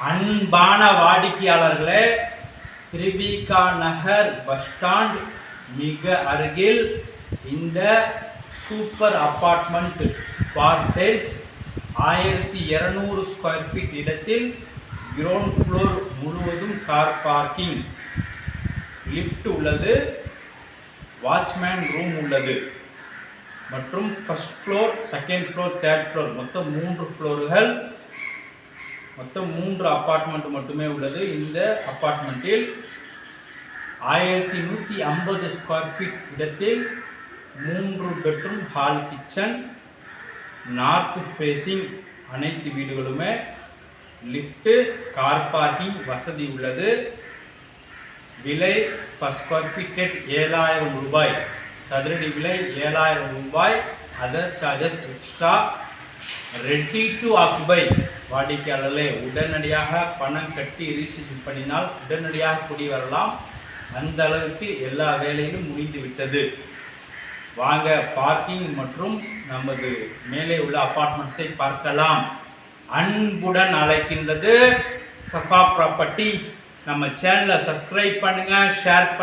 அன்பான வாடிக்கையாளர்களே, திரிவிகா நகர் bus stand மிக அருகில் இந்த super apartment for sales 1200 square feet இடத்தில் கிரவுண்ட் ஃப்ளோர் முழுவதும் கார் பார்க்கிங், லிஃப்ட் உள்ளது, வாட்ச்மேன் ரூம் உள்ளது மற்றும் first floor, second floor, third floor மொத்தம் 3 ஃப்ளோர்கள், மொத்தம் 3 அப்பார்ட்மெண்ட் மட்டுமே உள்ளது. இந்த அப்பார்ட்மெண்ட்டில் 1150 ஸ்கொயர் ஃபீட் இடத்தில் 3 bedroom, hall, kitchen, north facing அனைத்து வீடுகளுமே, லிஃப்ட்டு, கார் பார்க்கிங் வசதி உள்ளது. விலை பர் ஸ்கொயர் ஃபீட் 7000 ரூபாய், சதுரடி விலை 7000 ரூபாய், other charges extra. Ready to occupy வாடிக்கையாளர்களே, உடனடியாக பணம் கட்டி ரிஜிஸ்ட்ரேஷன் பண்ணினால் உடனடியாக குடி வரலாம். அந்த அளவுக்கு எல்லா வேலையிலும் முடிந்து விட்டது. வாங்க பார்க்கிங் மற்றும் நமது மேலே உள்ள அபார்ட்மெண்ட்ஸை பார்க்கலாம். அன்புடன் அழைக்கின்றது சஃபா ப்ராப்பர்ட்டிஸ். நம்ம சேனலை சப்ஸ்கிரைப் பண்ணுங்க, ஷேர் பண்ணுங்க.